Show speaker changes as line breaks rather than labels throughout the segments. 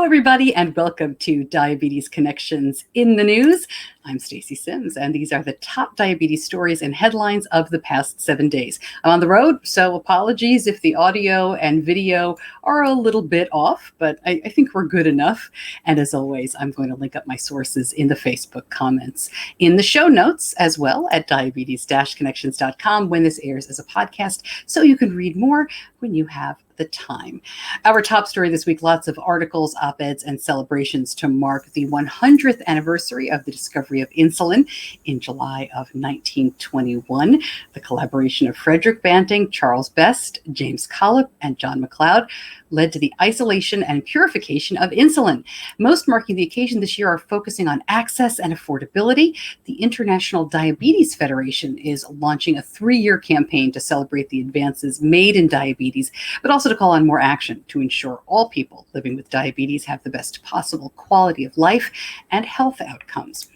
Hello, everybody, and welcome to Diabetes Connections in the News. I'm Stacey Sims, and these are the top diabetes stories and headlines of the past 7 days. I'm on the road, so apologies if the audio and video are a little bit off, but I think we're good enough. And as always, I'm going to link up my sources in the Facebook comments, in the show notes as well at diabetes-connections.com when this airs as a podcast, so you can read more when you have the time. Our top story this week, lots of articles, op-eds, and celebrations to mark the 100th anniversary of the discovery of insulin in July of 1921. The collaboration of Frederick Banting, Charles Best, James Collip, and John McLeod led to the isolation and purification of insulin. Most marking the occasion this year are focusing on access and affordability. The International Diabetes Federation is launching a 3-year campaign to celebrate the advances made in diabetes, but also to call on more action to ensure all people living with diabetes have the best possible quality of life and health outcomes.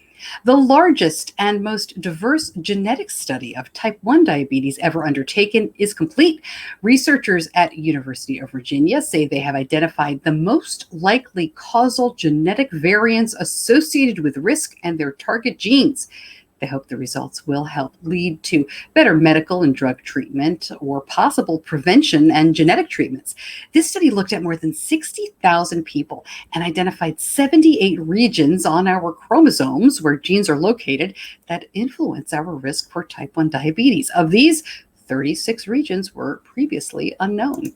The largest and most diverse genetic study of type 1 diabetes ever undertaken is complete. Researchers at University of Virginia say they have identified the most likely causal genetic variants associated with risk and their target genes. They hope the results will help lead to better medical and drug treatment or possible prevention and genetic treatments. This study looked at more than 60,000 people and identified 78 regions on our chromosomes where genes are located that influence our risk for type 1 diabetes. Of these, 36 regions were previously unknown.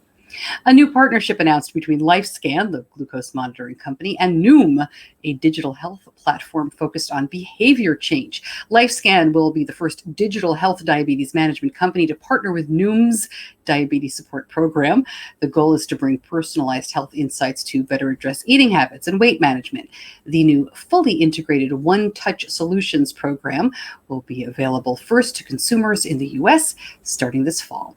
A new partnership announced between Lifescan, the glucose monitoring company, and Nume, a digital health platform focused on behavior change. Lifescan will be the first digital health diabetes management company to partner with Nume's diabetes support program. The goal is to bring personalized health insights to better address eating habits and weight management. The new fully integrated one-touch solutions program will be available first to consumers in the U.S. starting this fall.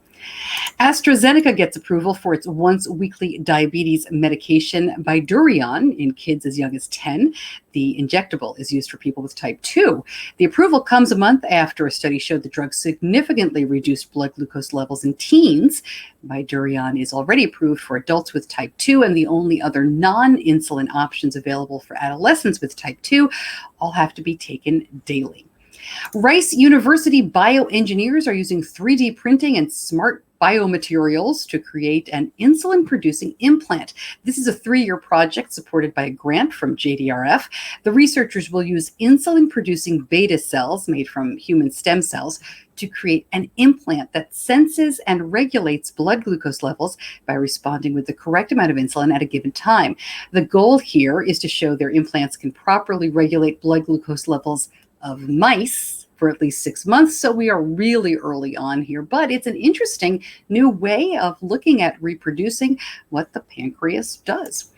AstraZeneca gets approval for its once-weekly diabetes medication Bydureon in kids as young as 10. The injectable is used for people with type 2. The approval comes a month after a study showed the drug significantly reduced blood glucose levels in teens. Bydureon is already approved for adults with type 2, and the only other non-insulin options available for adolescents with type 2 all have to be taken daily. Rice University bioengineers are using 3D printing and smart biomaterials to create an insulin-producing implant. This is a 3-year project supported by a grant from JDRF. The researchers will use insulin-producing beta cells made from human stem cells to create an implant that senses and regulates blood glucose levels by responding with the correct amount of insulin at a given time. The goal here is to show their implants can properly regulate blood glucose levels of mice for at least 6 months. So we are really early on here, but it's an interesting new way of looking at reproducing what the pancreas does.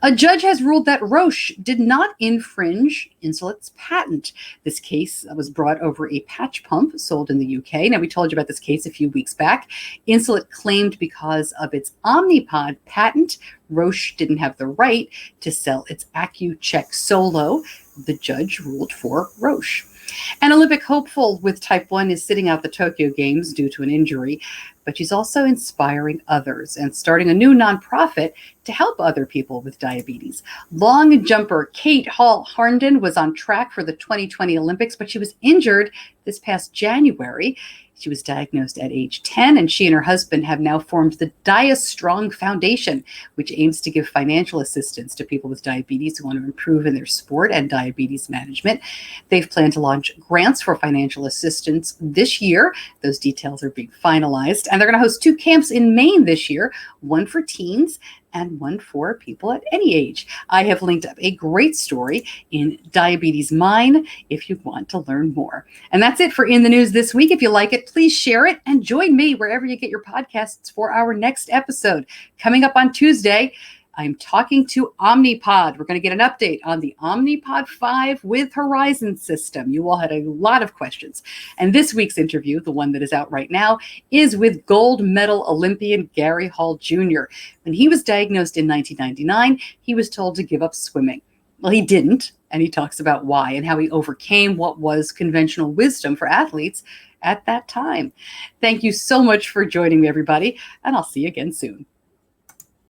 A judge has ruled that Roche did not infringe Insulet's patent. This case was brought over a patch pump sold in the UK. Now, we told you about this case a few weeks back. Insulet claimed because of its Omnipod patent, Roche didn't have the right to sell its AccuCheck Solo. The judge ruled for Roche. An Olympic hopeful with type 1 is sitting out the Tokyo Games due to an injury, but she's also inspiring others and starting a new nonprofit to help other people with diabetes. Long jumper Kate Hall-Harnden was on track for the 2020 Olympics, but she was injured this past January. She was diagnosed at age 10, and she and her husband have now formed the DiaStrong Foundation, which aims to give financial assistance to people with diabetes who want to improve in their sport and diabetes management. They've planned to launch grants for financial assistance this year. Those details are being finalized, and they're going to host 2 camps in Maine this year, one for teens and one for people at any age. I have linked up a great story in Diabetes Mine if you want to learn more. And that's it for In the News this week. If you like it, please share it and join me wherever you get your podcasts for our next episode. Coming up on Tuesday, I'm talking to Omnipod. We're going to get an update on the Omnipod 5 with Horizon system. You all had a lot of questions. And this week's interview, the one that is out right now, is with gold medal Olympian Gary Hall Jr. When he was diagnosed in 1999, he was told to give up swimming. Well, he didn't, and he talks about why and how he overcame what was conventional wisdom for athletes at that time. Thank you so much for joining me, everybody, and I'll see you again soon.